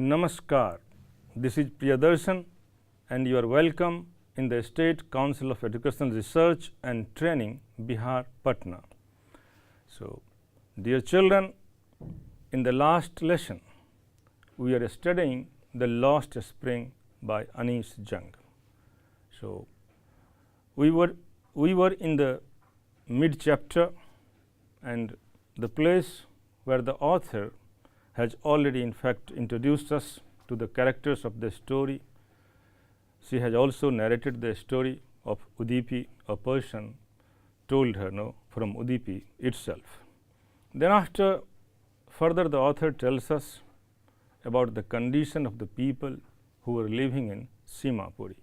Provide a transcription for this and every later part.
Namaskar, this is Priyadarshan and you are welcome in the State Council of Educational Research and Training, Bihar, Patna. So, dear children, in the last lesson, we are studying The Lost Spring by Anees Jung. So, we were in the mid chapter and the place where the author has already in fact introduced us to the characters of the story. She has also narrated the story of Udipi, a person told her from Udipi itself. Then after further the author tells us about the condition of the people who were living in Simapuri.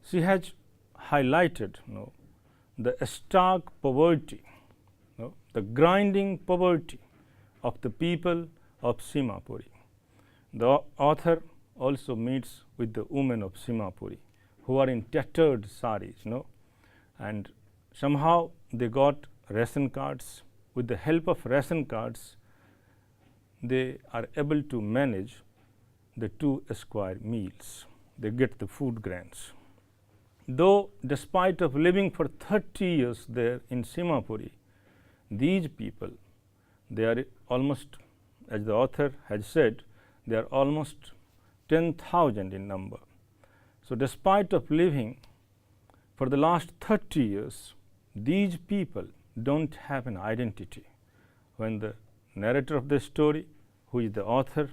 She has highlighted the stark poverty, the grinding poverty of the people of Simapuri. The author also meets with the women of Simapuri who are in tattered saris, and somehow they got ration cards. With the help of ration cards, they are able to manage the 2 square meals. They get the food grants. Though despite of living for 30 years there in Simapuri, these people, they are almost, as the author has said, they are almost 10,000 in number. So, despite of living for the last 30 years, these people don't have an identity. When the narrator of the story, who is the author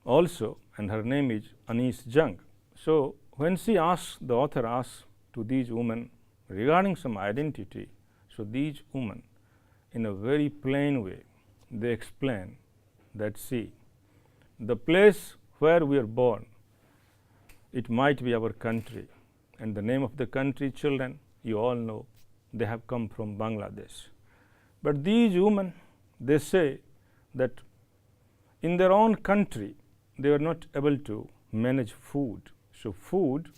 also, and her name is Anees Jung. So, when the author asks to these women regarding some identity, so these women in a very plain way, they explain that see, the place where we are born, it might be our country, and the name of the country, children, you all know, they have come from Bangladesh. But these women, they say that in their own country, they were not able to manage food. So, food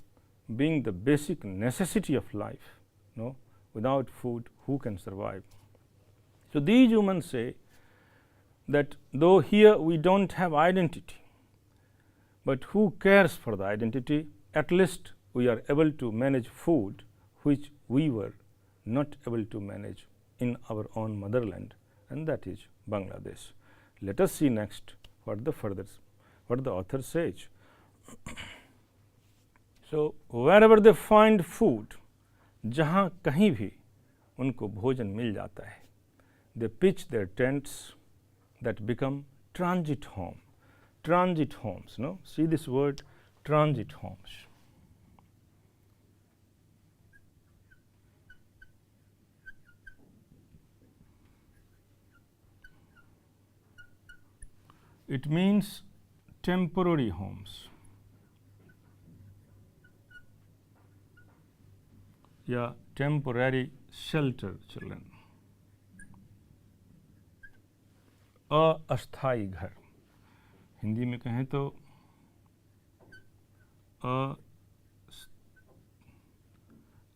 being the basic necessity of life, without food, who can survive? So, these women say that though here we don't have identity, but who cares for the identity? At least we are able to manage food which we were not able to manage in our own motherland, and that is Bangladesh. Let us see next what the author says. So, wherever they find food, जहाँ कहीं भी उनको भोजन मिल जाता है, they pitch their tents that become transit homes. See this word, transit homes. It means temporary homes. या temporary shelter, children. अस्थाई घर, हिंदी में कहें तो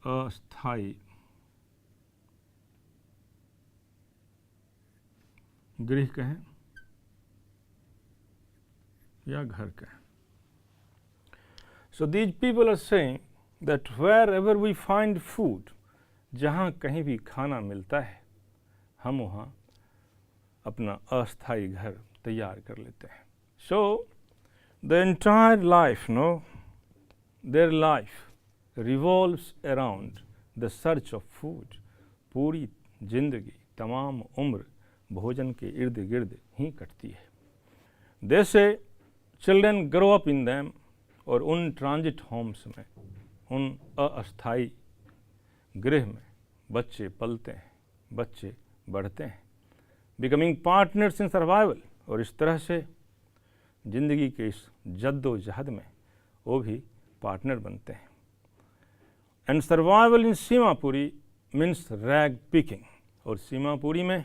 अस्थाई गृह कहें या घर कहें. So these people are saying that wherever we find food, जहाँ कहीं भी खाना मिलता है, हम वहाँ अपना अस्थाई घर तैयार कर लेते हैं. So the entire life, their life revolves around the search of food. पूरी जिंदगी, तमाम उम्र भोजन के इर्द गिर्द ही कटती है. They say children grow up in them, और उन ट्रांजिट होम्स में, उन अस्थाई गृह में बच्चे पलते हैं, बच्चे बढ़ते हैं, बिकमिंग पार्टनर्स इन सर्वाइवल, और इस तरह से जिंदगी के इस जद्दोजहद में वो भी पार्टनर बनते हैं. And survival in Seemapuri means rag picking, और सीमापुरी में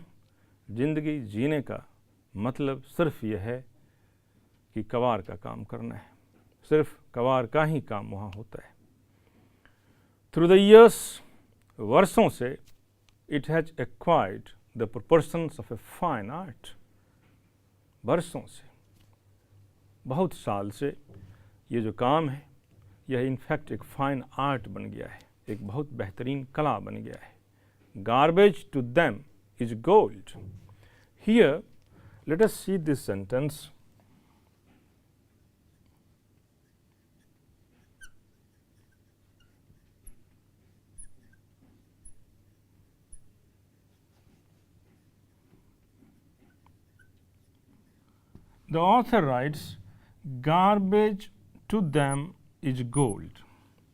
जिंदगी जीने का मतलब सिर्फ यह है कि कवार का काम करना है, सिर्फ कवार का ही काम वहाँ होता है. थ्रू द ईयर्स, वर्षों से, it has acquired the proportions of a fine art. वर्षों से बहुत साल से ये जो काम है यह इनफैक्ट एक फाइन आर्ट बन गया है, एक बहुत बेहतरीन कला बन गया है. Garbage to them is gold. Here, let us see this sentence. The author writes, garbage to them is gold.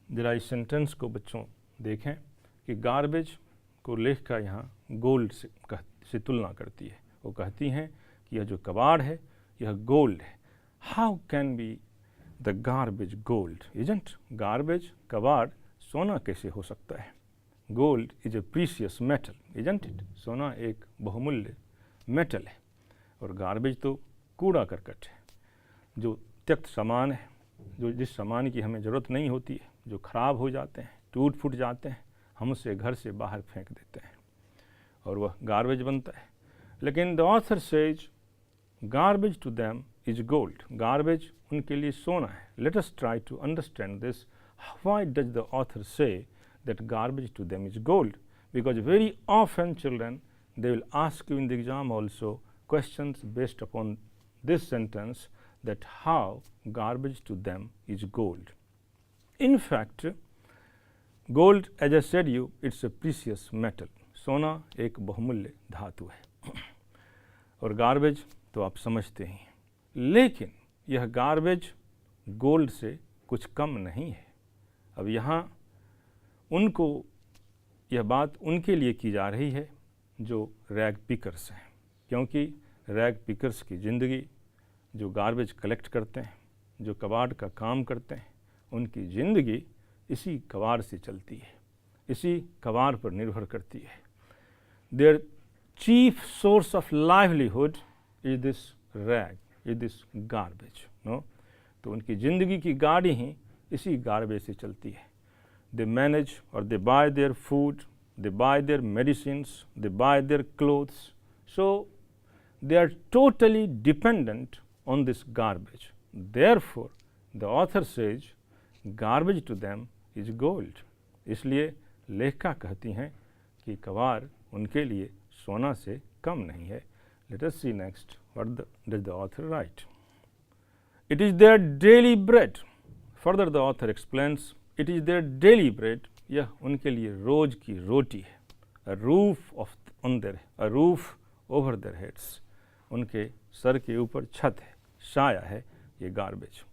जरा इस सेंटेंस को बच्चों देखें कि गार्बेज को लेखिका यहाँ गोल्ड से तुलना करती है. वो कहती हैं कि यह जो कबाड़ है यह गोल्ड है. How can be the garbage gold? Isn't garbage कबाड़ सोना कैसे हो सकता है? Gold is a precious metal, isn't it? सोना एक बहुमूल्य मेटल है और गार्बेज तो कूड़ा करकट है, जो त्यक्त सामान है, जो जिस सामान की हमें ज़रूरत नहीं होती है, जो ख़राब हो जाते हैं, टूट फूट जाते हैं, हम उसे घर से बाहर फेंक देते हैं और वह गार्बेज बनता है. लेकिन the author says garbage to them is gold. Garbage उनके लिए सोना है. Let us try to understand this. Why does the author say that garbage to them is gold? Because very often children they will ask you in the exam also questions based upon this sentence, that how garbage to them is gold. In fact, gold, as I said you, it's a precious metal. सोना एक बहुमूल्य धातु है और garbage तो आप समझते ही. लेकिन यह गार्बेज गोल्ड से कुछ कम नहीं है. अब यहाँ उनको यह बात उनके लिए की जा रही है जो रैग पिकर्स हैं, क्योंकि रैग पिकर्स की ज़िंदगी, जो गार्बेज कलेक्ट करते हैं, जो कबाड़ का काम करते हैं, उनकी ज़िंदगी इसी कबाड़ से चलती है, इसी कबाड़ पर निर्भर करती है. Their chief source of livelihood is this rag, is this garbage. No, तो उनकी ज़िंदगी की गाड़ी ही इसी गार्बेज से चलती है. दे मैनेज और they buy their food, they buy their medicines, they buy their clothes. So they are totally dependent on this garbage. Therefore, the author says garbage to them is gold. इसलिए लेखिका कहती हैं कि कबाड़ उनके लिए सोना से कम नहीं है. Let us see next what does the author write. It is their daily bread. Further the author explains, it is their daily bread. यह उनके लिए रोज की रोटी है. A roof over their heads. उनके सर के ऊपर छत है, साया है ये garbage.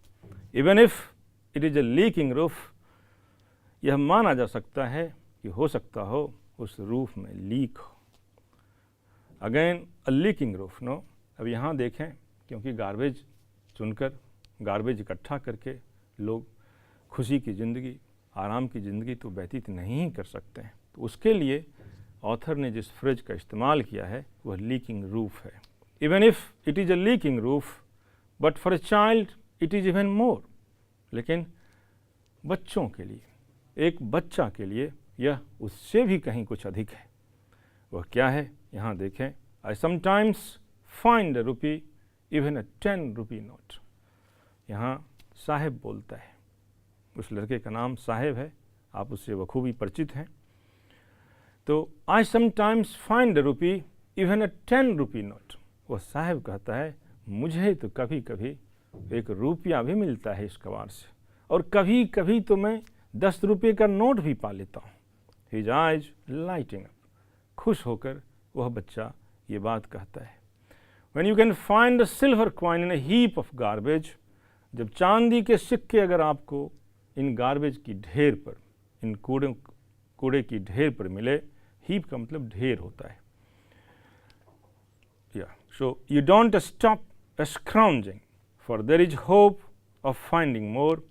Even if it is a leaking roof, यह माना जा सकता है कि हो सकता हो उस रूफ में लीक हो. Again a leaking roof. No, अब यहाँ देखें, क्योंकि गार्बेज चुनकर, गार्बेज इकट्ठा करके लोग खुशी की ज़िंदगी, आराम की ज़िंदगी तो व्यतीत नहीं कर सकते हैं. तो उसके लिए ऑथर ने जिस फ्रेज का इस्तेमाल किया है वह लीकिंग रूफ है. Even if it is a leaking roof, but for a child it is even more. लेकिन बच्चों के लिए, एक बच्चा के लिए यह उससे भी कहीं कुछ अधिक है. वह क्या है? यहाँ देखें. I sometimes find a rupee even a 10 rupee note. यहाँ साहेब बोलता है. उस लड़के का नाम साहेब है, आप उससे बखूबी परिचित हैं. तो I sometimes find a rupee even a 10 rupee note. वह साहेब कहता है मुझे तो कभी कभी 1 रुपया भी मिलता है इस कबाड़ से, और कभी कभी तो मैं 10 रुपये का नोट भी पा लेता हूँ. His eyes lighting up. खुश होकर वह बच्चा ये बात कहता है. When you can find a silver coin in a heap of garbage. जब चांदी के सिक्के अगर आपको इन गार्बेज की ढेर पर, इन कूड़े की ढेर पर मिले. हीप का मतलब ढेर होता है. So you don't stop scrounging for there is hope of finding more.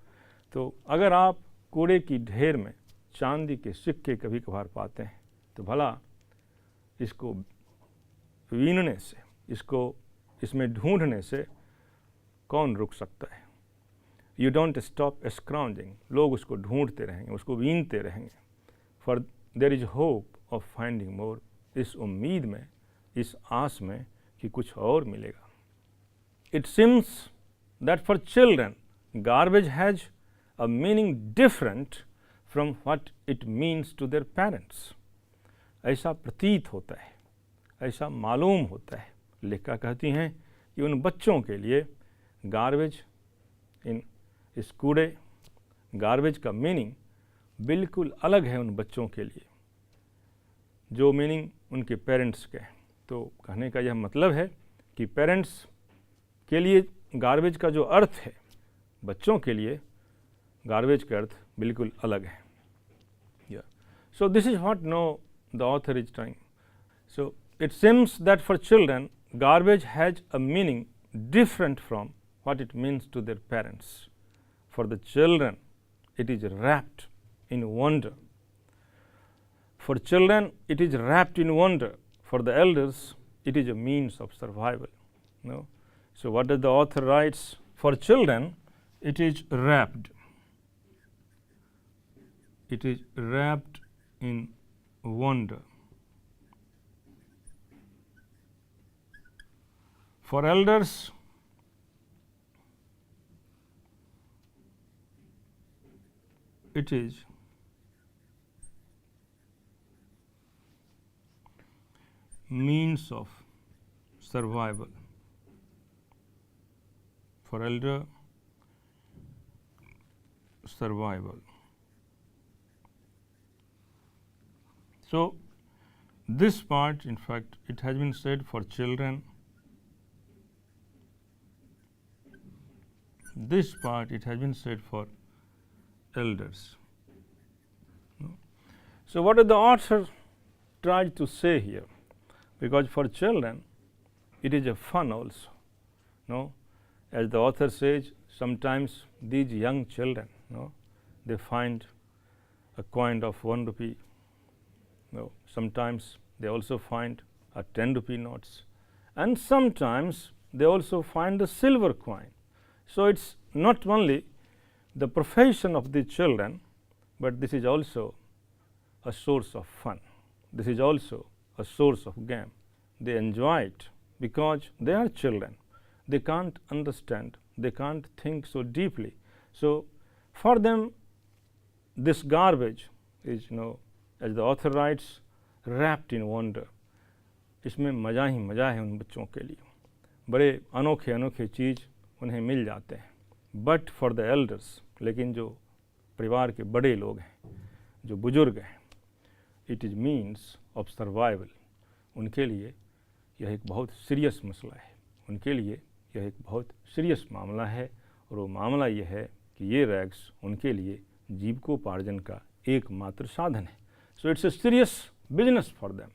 तो अगर आप कूड़े की ढेर में चांदी के सिक्के कभी कभार पाते हैं तो भला इसको वीनने से, इसको इसमें ढूंढने से कौन रुक सकता है? You don't stop scrounging. लोग उसको ढूंढते रहेंगे, उसको बीनते रहेंगे. For there is hope of finding more. इस उम्मीद में, इस आस में कि कुछ और मिलेगा. It seems that for children garbage has a meaning different from what it means to their parents. ऐसा प्रतीत होता है, ऐसा मालूम होता है। लेखिका कहती हैं कि उन बच्चों के लिए गार्बेज, इस कूड़े, गार्बेज का मीनिंग बिल्कुल अलग है उन बच्चों के लिए जो मीनिंग उनके पेरेंट्स के। तो कहने का यह मतलब है कि पेरेंट्स के लिए गार्बेज का जो अर्थ है, बच्चों के लिए गार्बेज का अर्थ बिल्कुल अलग है। So this is what the author is trying. So it seems that for children garbage has a meaning different from what it means to their parents. For the children it is wrapped in wonder. For children it is wrapped in wonder. For the elders it is a means of survival. No? So what does the author writes? For children it is wrapped. It is wrapped in wonder. For elders it is means of survival. For elder, survival. So this part, in fact, it has been said for children. This part it has been said for elders. So what did the author try to say here? Because for children it is a fun also. No? As the author says, sometimes these young children, they find a coin of 1 rupee. Sometimes they also find a 10 rupee notes, and sometimes they also find a silver coin. So it's not only the profession of the children, but this is also a source of fun. This is also a source of game. They enjoy it because they are children. They can't understand, they can't think so deeply. So for them this garbage is, as the author writes, wrapped in wonder. इसमें मज़ा ही मज़ा है उन बच्चों के लिए। बड़े अनोखे अनोखे चीज़ उन्हें मिल जाते हैं। बट फॉर द एल्डर्स, लेकिन जो परिवार के बड़े लोग हैं, जो बुजुर्ग हैं, it is means of survival. उनके लिए यह एक बहुत सीरियस मसला है, उनके लिए यह एक बहुत सीरियस मामला है। और वो मामला यह है कि ये रैग्स उनके लिए जीविकोपार्जन का एकमात्र साधन है। So it's a serious business for them,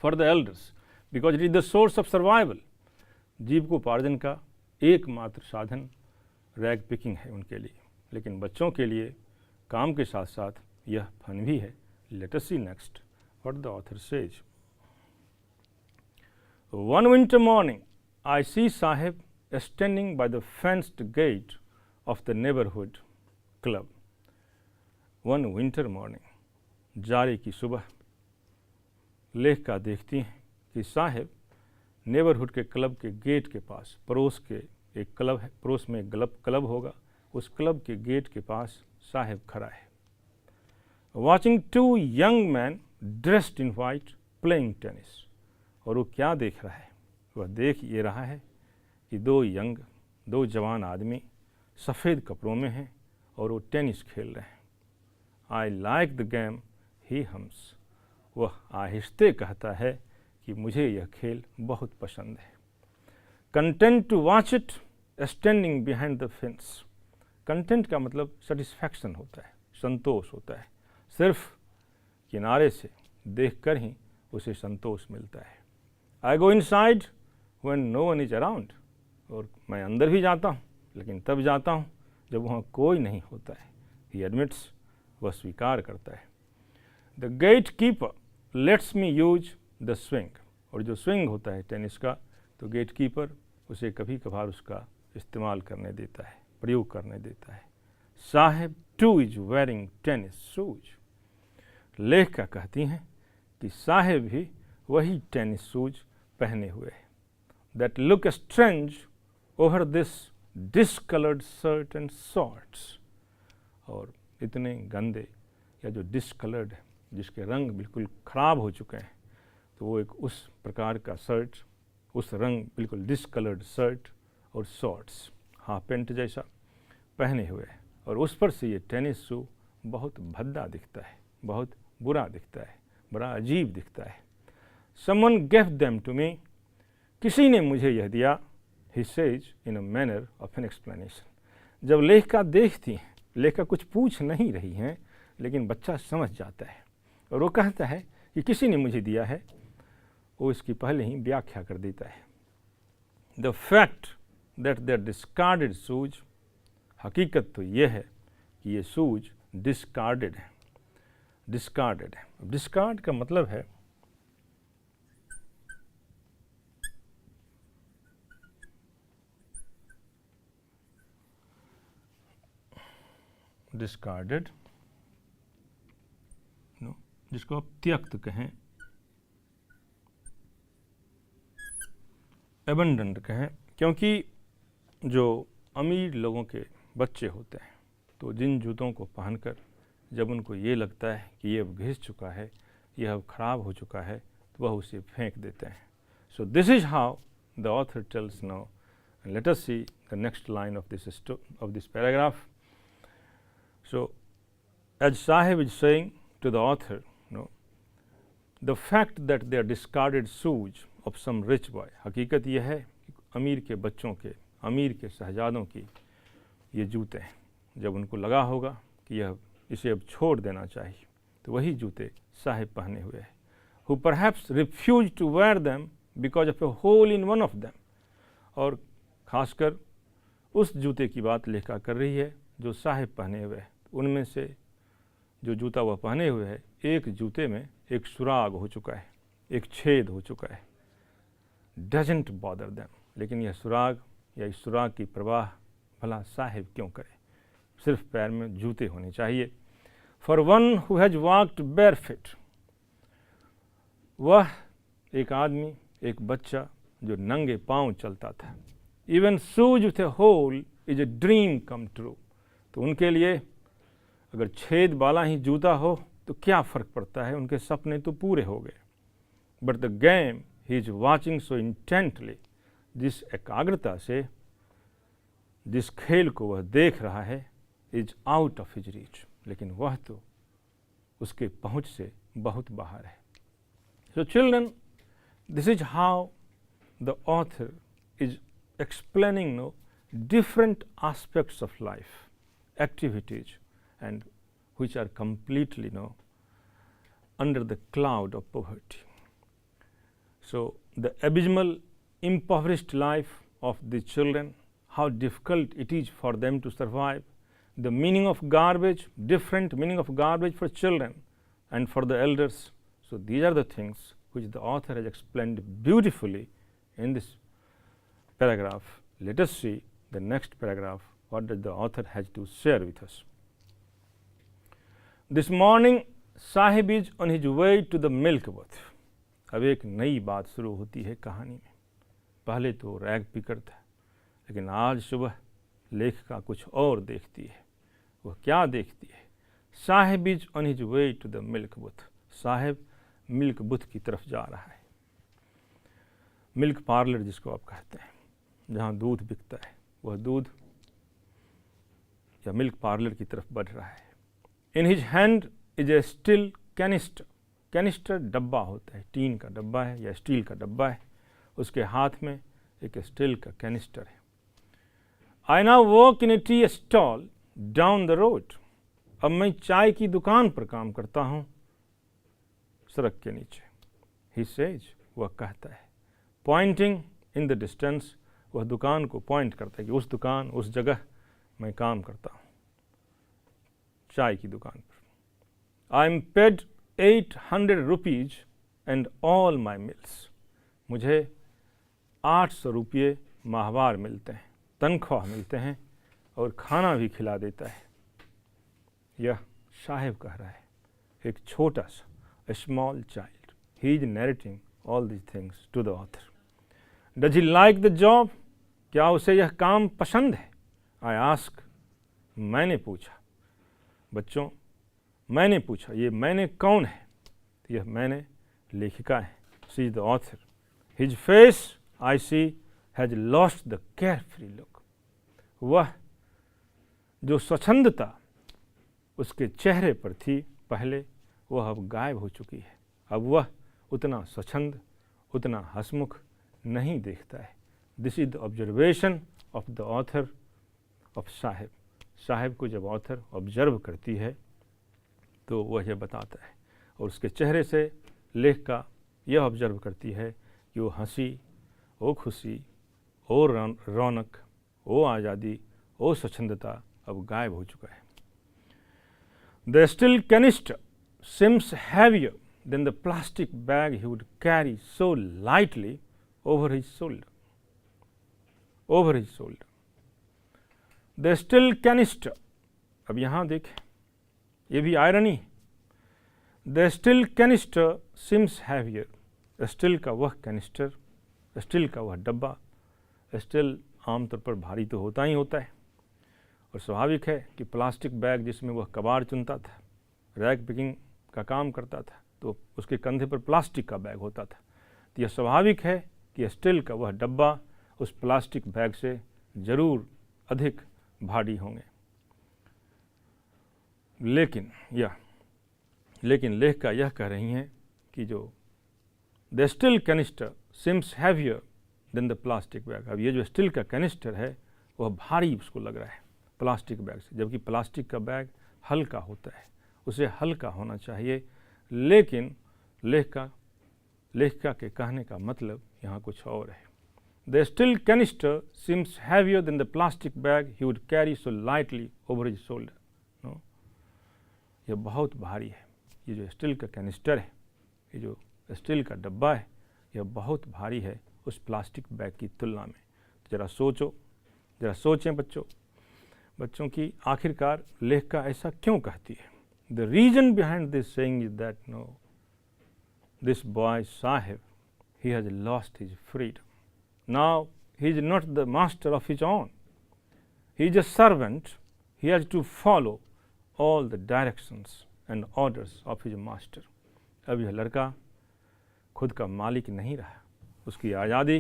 for the elders, because it is the source of survival. जीविकोपार्जन का एकमात्र साधन रैग पिकिंग है उनके लिए। लेकिन बच्चों के लिए काम के साथ साथ यह फन भी है। Let us see next what the author says. One winter morning, I see Sahib standing by the fenced gate of the neighborhood club. One winter morning, जाड़े की सुबह, लेखिका देखती हैं कि साहिब नेबरहुड के क्लब के गेट के पास, पड़ोस के एक क्लब है, पड़ोस में एक क्लब होगा, उस क्लब के गेट के पास साहिब खड़ा है। Watching 2 young man dressed in white playing tennis. और वो क्या देख रहा है? वह देख ये रहा है कि 2 जवान आदमी सफ़ेद कपड़ों में हैं और वो टेनिस खेल रहे हैं। I like the game, he hums. वह आहिस्ते कहता है कि मुझे यह खेल बहुत पसंद है। Content to watch it standing behind the fence. Content का मतलब सेटिस्फैक्शन होता है, संतोष होता है। सिर्फ किनारे से देखकर ही उसे संतोष मिलता है। I go inside when no one is around. और मैं अंदर भी जाता हूँ, लेकिन तब जाता हूँ जब वहाँ कोई नहीं होता है। ही एडमिट्स, वह स्वीकार करता है। The gatekeeper lets me use the swing. और जो स्विंग होता है टेनिस का, तो गेट कीपर उसे कभी कभार उसका इस्तेमाल करने देता है, प्रयोग करने देता है। Sahib two is wearing tennis shoes. लेखिका कहती हैं कि साहिब भी वही टेनिस शूज पहने हुए हैं। That look strange over this discolored shirt and shorts. और इतने गंदे या जो डिसकलर्ड है, जिसके रंग बिल्कुल ख़राब हो चुके हैं, तो वो एक उस प्रकार का शर्ट, उस रंग बिल्कुल डिसकलर्ड शर्ट और शॉर्ट्स, हाफ पेंट जैसा पहने हुए है, और उस पर से ये टेनिस शू बहुत भद्दा दिखता है, बहुत बुरा दिखता है, बड़ा अजीब दिखता है। Someone gave them to me, किसी ने मुझे यह दिया, he says in a manner of an explanation। जब लेखिका देखती हैं, लेखिका कुछ पूछ नहीं रही हैं, लेकिन बच्चा समझ जाता है और वो कहता है कि किसी ने मुझे दिया है, वो इसकी पहले ही व्याख्या कर देता है। The fact that they are discarded shoes, हकीकत तो ये है कि ये शूज डिस्कार्डेड है, डिस्कार्डेड है। डिस्कार्ड का मतलब है डिस्कार्डेड, नो, जिसको आप त्यक्त कहें, एबंडेंट कहें, क्योंकि जो अमीर लोगों के बच्चे होते हैं तो जिन जूतों को पहनकर जब उनको ये लगता है कि ये अब घिस चुका है, यह अब ख़राब हो चुका है, तो वह उसे फेंक देते हैं। So this is how the author tells now, let us see the next line of this paragraph. So, as Sahib is saying to the author, the fact that they are discarded shoes of some rich boy, हकीकत यह है कि अमीर के बच्चों के, अमीर के शहजादों की ये जूते हैं, जब उनको लगा होगा कि यह इसे अब छोड़ देना चाहिए, तो वही जूते साहिब पहने हुए हैं। Who perhaps refused to wear them because of a hole in one of them, और खासकर उस जूते की बात लेखा कर रही है जो साहिब पहने हुए हैं। उनमें से जो जूता वह पहने हुए है, एक जूते में एक सुराग हो चुका है, एक छेद हो चुका है। डजंट बॉदर देम, लेकिन यह सुराग या इस सुराग की परवाह भला साहिब क्यों करे, सिर्फ पैर में जूते होने चाहिए। For one who has walked barefoot, वह एक आदमी, एक बच्चा जो नंगे पांव चलता था। Even shoes with a hole is a dream come true, तो उनके लिए अगर छेद वाला ही जूता हो तो क्या फ़र्क पड़ता है, उनके सपने तो पूरे हो गए। But the game he is watching so intently, जिस एकाग्रता से जिस खेल को वह देख रहा है, is out of his reach, लेकिन वह तो उसके पहुंच से बहुत बाहर है। So children, this is how the author is explaining no different aspects of life, activities, and which are completely under the cloud of poverty. So the abysmal, impoverished life of the children, how difficult it is for them to survive, the meaning of garbage, different meaning of garbage for children and for the elders. So these are the things which the author has explained beautifully in this paragraph. Let us see the next paragraph, what does the author has to share with us. This morning Sahib is on his way to the milk booth. अब एक नई बात शुरू होती है कहानी में। पहले तो रैग पिकर था, लेकिन आज सुबह लेखिका कुछ और देखती है। वह क्या देखती है? Saheb is on his way to the milk booth, Saheb milk booth की तरफ जा रहा है। मिल्क पार्लर जिसको आप कहते हैं, जहाँ दूध बिकता है, वह दूध या मिल्क पार्लर की तरफ बढ़ रहा है। In his hand is a steel canister, canister डब्बा होता है, टीन का डब्बा है या स्टील का डब्बा है, उसके हाथ में एक स्टील का कैनिस्टर है। I now work in A tea stall down the road, अब मैं चाय की दुकान पर काम करता हूँ सड़क के नीचे। ही सेज, वह कहता है, पॉइंटिंग इन द डिस्टेंस, वह दुकान को पॉइंट करता है कि उस दुकान, उस जगह मैं काम करता हूँ, चाय की दुकान पर। I am paid 800 rupees and all my meals, मुझे 800 रुपये माहवार मिलते हैं, तनख्वाह मिलते हैं और खाना भी खिला देता है। यह साहिब कह रहा है, एक छोटा सा, a small child. He is narrating all these things to the author. Does he like the job? क्या उसे यह काम पसंद है? आई आस्क, मैंने पूछा। बच्चों, मैंने पूछा, ये मैंने कौन है? यह मैंने लेखिका है, she is the author. His face I see has lost the carefree look. वह जो स्वच्छंदता उसके चेहरे पर थी पहले, वह अब गायब हो चुकी है। अब वह उतना स्वच्छंद, उतना हंसमुख नहीं देखता है। This is the observation of the author of Sahib. Sahib को जब ऑथर ऑब्जर्व करती है तो वह यह बताता है, और उसके चेहरे से लेखिका यह ऑब्जर्व करती है कि वो हंसी, वो खुशी, वो रौनक, वो आज़ादी, वो स्वच्छंदता अब गायब हो चुका है। The steel canister seems heavier than the plastic bag he would carry so lightly over his shoulder. Over his shoulder. The still canister. अब यहाँ देखें, ये भी आयरनी है। The still canister seems heavier. Steel का वह कैनिस्टर, स्टील का वह डब्बा, स्टील आमतौर पर भारी तो होता ही होता है, और स्वाभाविक है कि प्लास्टिक बैग जिसमें वह कबाड़ चुनता था, रैक पिकिंग का काम करता था, तो उसके कंधे पर प्लास्टिक का बैग होता था। तो यह स्वाभाविक है कि स्टील का वह डब्बा उस प्लास्टिक बैग से ज़रूर अधिक भारी होंगे। लेकिन लेखिका यह कह रही हैं कि जो the steel canister seems heavier than the plastic bag. अब ये जो स्टील का कैनिस्टर है वह भारी उसको लग रहा है प्लास्टिक बैग से, जबकि प्लास्टिक का बैग हल्का होता है, उसे हल्का होना चाहिए। लेकिन लेखिका के कहने का मतलब यहाँ कुछ और है। The steel canister seems heavier than the plastic bag he would carry so lightly over his shoulder. No, यह बहुत भारी है। ये जो स्टील का कैनिस्टर है, ये जो स्टील का डब्बा है, यह बहुत भारी है उस प्लास्टिक बैग की तुलना में। ज़रा सोचें बच्चों की आखिरकार लेखिका ऐसा क्यों कहती है? The reason behind this saying is that this boy Sahib, he has lost his freedom. Now he is not the master of his own. He is a servant. He has to follow all the directions and orders of his master. अब यह लड़का खुद का मालिक नहीं रहा, उसकी आज़ादी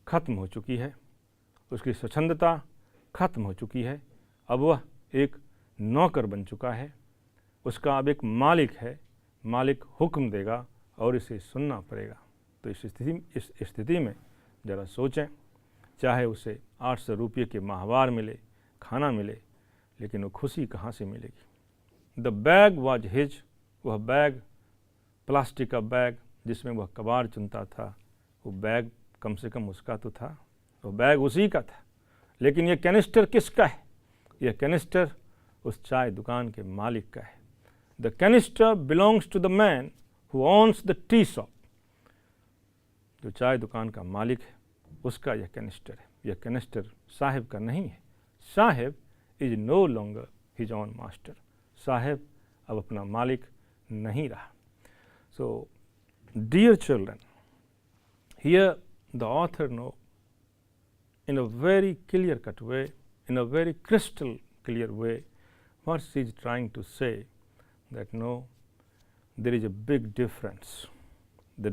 खत्म हो चुकी है, उसकी स्वच्छंदता खत्म हो चुकी है। अब वह एक नौकर बन चुका है, उसका अब एक मालिक है, मालिक हुक्म देगा और इसे सुनना पड़ेगा। तो इस स्थिति में ज़रा सोचें, चाहे उसे 800 रुपये के माहवार मिले, खाना मिले, लेकिन वो खुशी कहाँ से मिलेगी? द बैग वाज हिज, वह बैग, प्लास्टिक का बैग जिसमें वह कबाड़ चुनता था, वो बैग कम से कम उसका तो था, वो बैग उसी का था। लेकिन यह कैनिस्टर किसका है? यह कैनिस्टर उस चाय दुकान के मालिक का है। The canister belongs to the man who owns the tea shop. जो चाय दुकान का मालिक है उसका यह कैनिस्टर है। यह कैनिस्टर साहिब का नहीं है। Saheb is no longer his own master. Saheb अब अपना मालिक नहीं रहा। So dear children, here the author no in a very clear cut way, in a very crystal clear way, what she is trying to say, that no, there is a big difference. There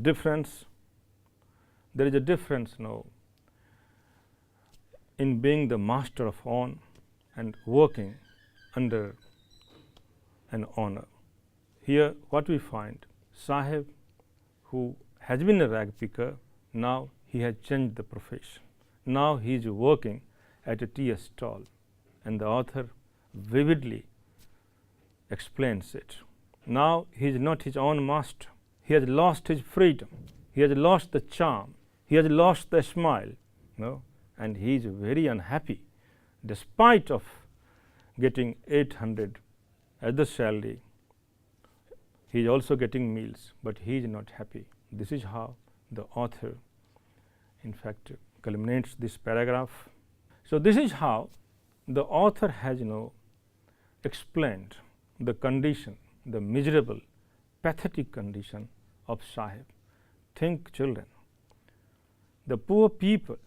is a difference no, in being the master of own and working under an owner. Here what we find, Sahib, who has been a rag picker, now he has changed the profession. Now he is working at a tea stall, and the author vividly explains it. Now he is not his own master. He has lost his freedom. He has lost the charm. He has lost the smile. No? And he is very unhappy. Despite of getting 800 as the salary, he is also getting meals, but he is not happy. This is how the author, in fact, culminates this paragraph. So this is how the author has explained the condition, the miserable, pathetic condition of Sahib. Think, children, the poor people,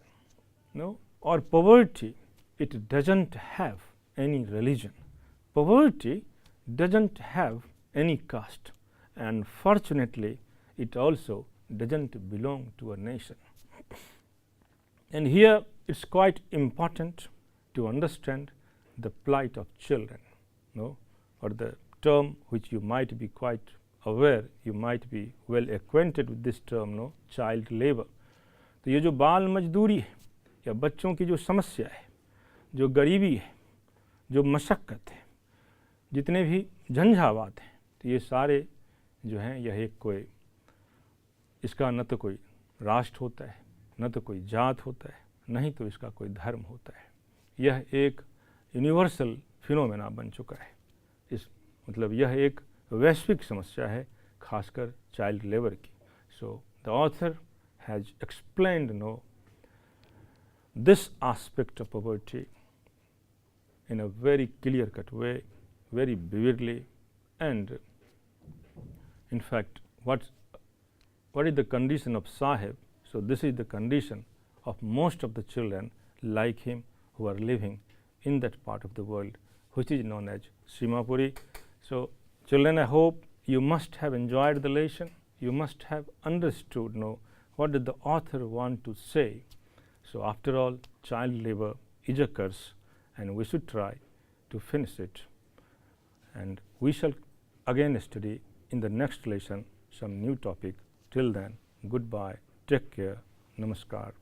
or poverty it doesn't have any religion. Poverty doesn't have any caste, and fortunately it also doesn't belong to a nation. And here it's quite important to understand the plight of children, no, or the term which you might be quite aware, you might be well acquainted with this term, no, child labor. तो ये जो बाल मजदूरी है या बच्चों की जो समस्या है, जो गरीबी है, जो मशक्क़त है, जितने भी झंझावात हैं, तो ये सारे जो हैं यह एक कोई, इसका न तो कोई राष्ट्र होता है, न तो कोई जात होता है, नहीं तो इसका कोई धर्म होता है। यह एक यूनिवर्सल फिनोमेना बन चुका है। इस मतलब यह एक वैश्विक समस्या है, खासकर चाइल्ड लेबर की। So the author has explained no this aspect of poverty in a very clear cut way, very vividly, and in fact what is the condition of Sahib? So this is the condition of most of the children like him who are living in that part of the world which is known as Simapuri. So children, I hope you must have enjoyed the lesson, you must have understood what did the author want to say. So after all, child labor is a curse and we should try to finish it. And we shall again study in the next lesson some new topic. Till then, goodbye, take care, namaskar.